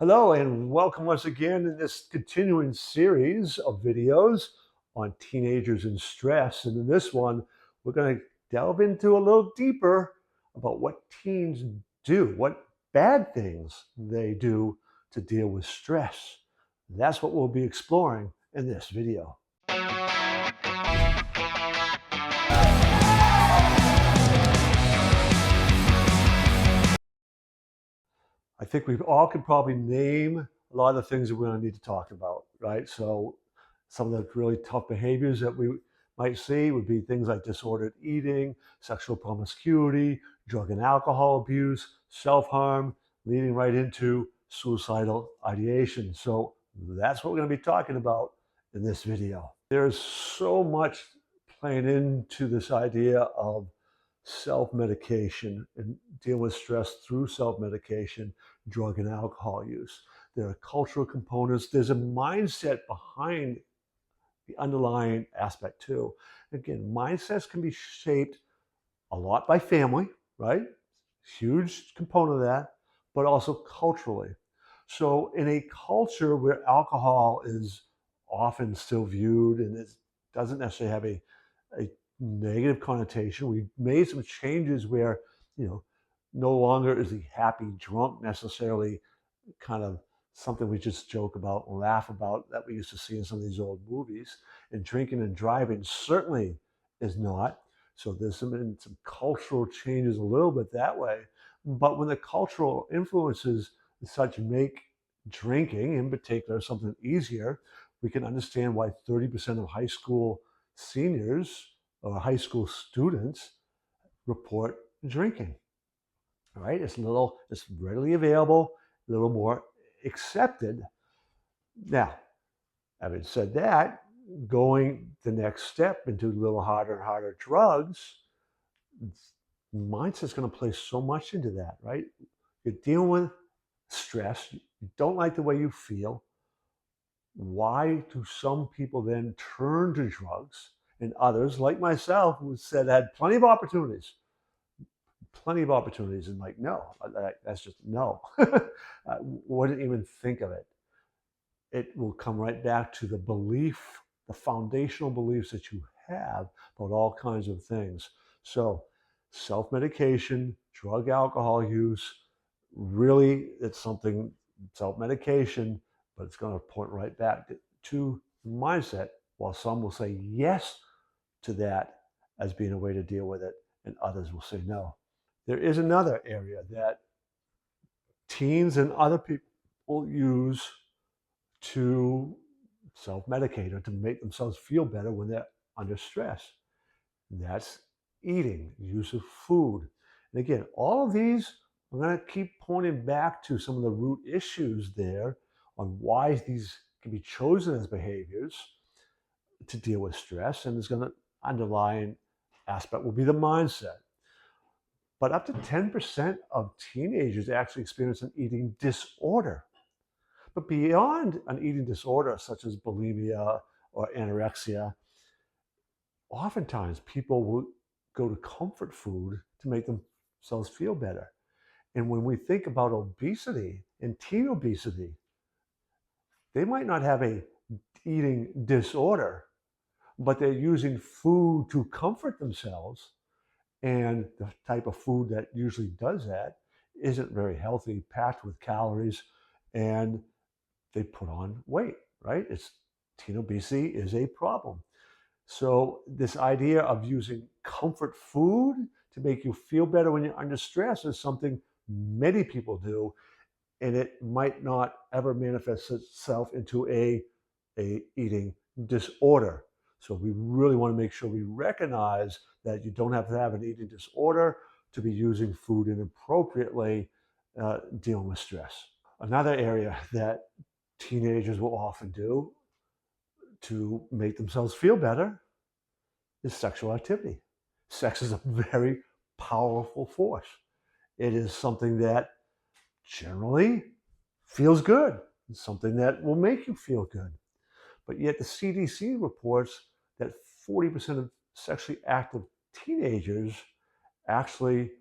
Hello and welcome once again in this continuing series of videos on teenagers and stress. And in this one, we're going to delve into a little deeper about what teens do, what bad things they do to deal with stress. That's what we'll be exploring in this video. I think we all could probably name a lot of the things that we're going to need to talk about, right? So some of the really tough behaviors that we might see would be things like disordered eating, sexual promiscuity, drug and alcohol abuse, self-harm, leading right into suicidal ideation. So that's what we're going to be talking about in this video. There's so much playing into this idea of self-medication and dealing with stress through self-medication, drug and alcohol use. There are cultural components. There's a mindset behind the underlying aspect too. Again, mindsets can be shaped a lot by family, right? Huge component of that, but also culturally. So in a culture where alcohol is often still viewed and it doesn't necessarily have a negative connotation, we've made some changes where, no longer is the happy drunk necessarily kind of something we just joke about and laugh about that we used to see in some of these old movies. And drinking and driving certainly is not. So there's some cultural changes a little bit that way. But when the cultural influences such make drinking in particular something easier, we can understand why 30% of high school seniors or high school students report drinking. Right? It's readily available, a little more accepted. Now, having said that, going the next step into a little harder and harder drugs, mindset's going to play so much into that, right? You're dealing with stress. You don't like the way you feel. Why do some people then turn to drugs? And others, like myself, who said had plenty of opportunities, and like, no, that's just no. Wouldn't even think of it. It will come right back to the belief, the foundational beliefs that you have about all kinds of things. So self-medication, drug, alcohol use, really it's something, self-medication, but it's going to point right back to mindset, while some will say yes to that as being a way to deal with it, and others will say no. There is another area that teens and other people use to self-medicate or to make themselves feel better when they're under stress. That's eating, use of food. And again, all of these, I'm going to keep pointing back to some of the root issues there on why these can be chosen as behaviors to deal with stress. And there's going to underlying aspect will be the mindset. But up to 10% of teenagers actually experience an eating disorder. But beyond an eating disorder, such as bulimia or anorexia, oftentimes people will go to comfort food to make themselves feel better. And when we think about obesity and teen obesity, they might not have a eating disorder, but they're using food to comfort themselves. And the type of food that usually does that isn't very healthy, packed with calories, and they put on weight, right? Teen obesity is a problem. So this idea of using comfort food to make you feel better when you're under stress is something many people do, and it might not ever manifest itself into a eating disorder. So we really want to make sure we recognize that you don't have to have an eating disorder to be using food inappropriately, dealing with stress. Another area that teenagers will often do to make themselves feel better is sexual activity. Sex is a very powerful force. It is something that generally feels good. It's something that will make you feel good. But yet the CDC reports that 40% of sexually active teenagers actually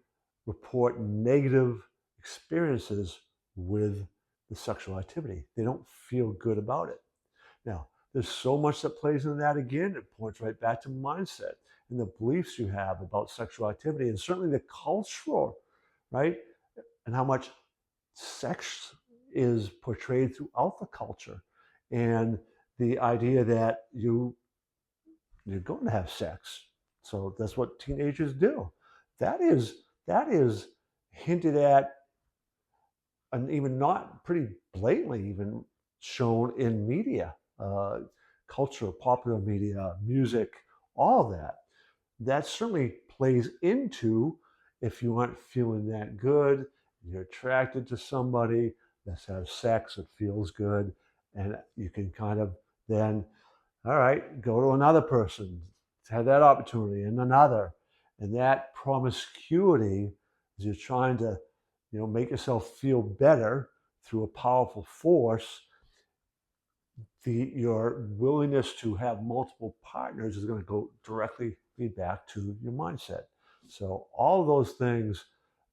report negative experiences with the sexual activity. They don't feel good about it. Now, there's so much that plays into that again. It points right back to mindset and the beliefs you have about sexual activity, and certainly the cultural, right? And how much sex is portrayed throughout the culture. And the idea that you're going to have sex. So that's what teenagers do. That is hinted at and even not pretty blatantly even shown in media, uh, culture, popular media, music, all of that. That certainly plays into if you aren't feeling that good, you're attracted to somebody, let's have sex, it feels good, and you can kind of then, all right, go to another person, have that opportunity, and another. And that promiscuity, as you're trying to, make yourself feel better through a powerful force, your willingness to have multiple partners is going to go directly feed back to your mindset. So all of those things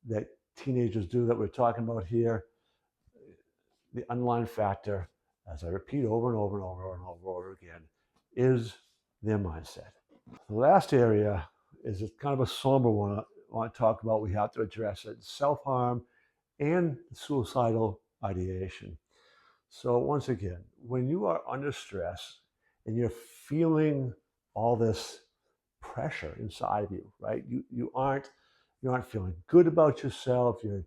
that teenagers do that we're talking about here, the underlying factor, as I repeat over and over and over and over again, is their mindset. The last area is kind of a somber one I want to talk about. We have to address it: self-harm and suicidal ideation. So once again, when you are under stress and you're feeling all this pressure inside of you, right? You aren't feeling good about yourself. You're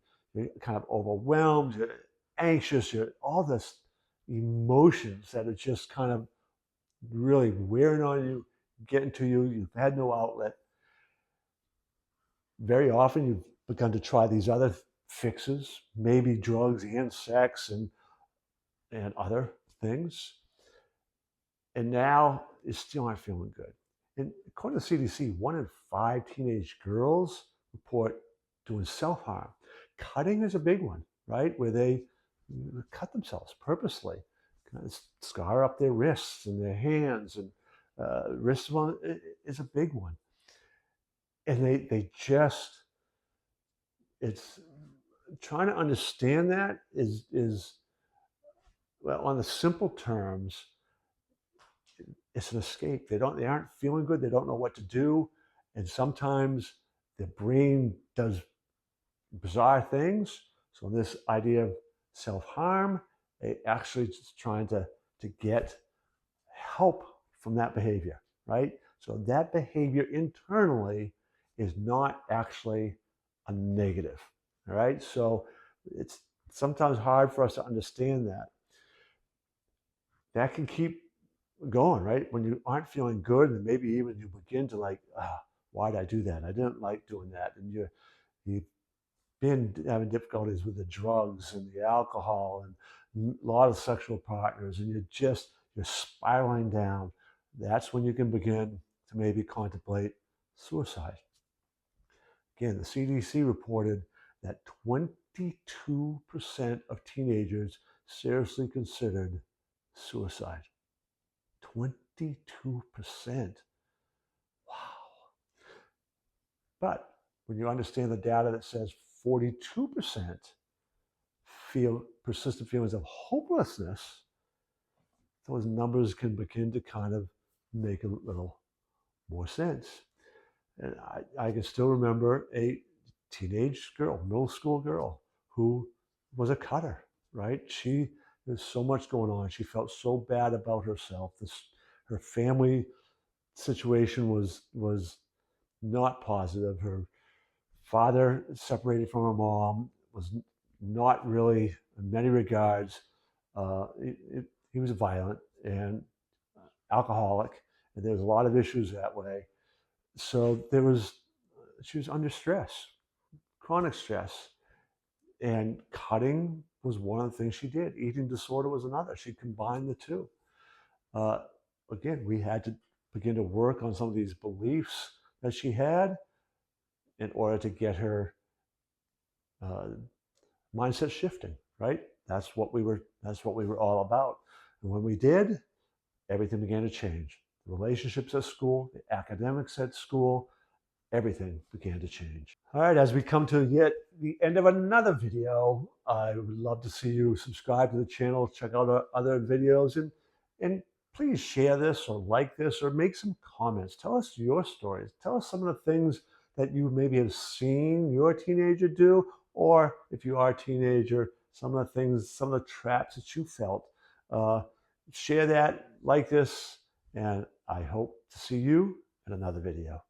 kind of overwhelmed. You're anxious. You're all this emotions that are just kind of really wearing on you, getting to you. You've had no outlet. Very often, you've begun to try these other fixes, maybe drugs and sex and other things. And now you still aren't feeling good. And according to the CDC, 1 in 5 teenage girls report doing self-harm. Cutting is a big one, right? Where they cut themselves purposely, kind of scar up their wrists and their hands, and wrists one is a big one. And they just, it's trying to understand that is well, on the simple terms, it's an escape. They aren't feeling good. They don't know what to do, and sometimes their brain does bizarre things. So this idea of self-harm, they actually just trying to get help from that behavior, right? So that behavior internally is not actually a negative, all right? So it's sometimes hard for us to understand that. That can keep going, right? When you aren't feeling good, and maybe even you begin to like, why did I do that? I didn't like doing that. And you've been having difficulties with the drugs and the alcohol and a lot of sexual partners, and you're spiraling down. That's when you can begin to maybe contemplate suicide. Again, the CDC reported that 22% of teenagers seriously considered suicide. 22%. Wow. But when you understand the data that says 42% feel persistent feelings of hopelessness, those numbers can begin to kind of make a little more sense. And I can still remember a teenage girl, middle school girl, who was a cutter, right? There's so much going on. She felt so bad about herself. Her family situation was not positive. Her father, separated from her mom, was not really, in many regards, he was violent and alcoholic, and there was a lot of issues that way. So she was under stress, chronic stress, and cutting was one of the things she did. Eating disorder was another. She combined the two. Uh, Again, we had to begin to work on some of these beliefs that she had in order to get her mindset shifting. Right? That's what we were all about. And when we did, everything began to change. The relationships at school, the academics at school, everything began to change. All right, as we come to yet the end of another video, I would love to see you subscribe to the channel, check out our other videos, and please share this or like this or make some comments. Tell us your stories. Tell us some of the things that you maybe have seen your teenager do, or if you are a teenager, some of the things, some of the traps that you felt. Uh, Share that, like this, and I hope to see you in another video.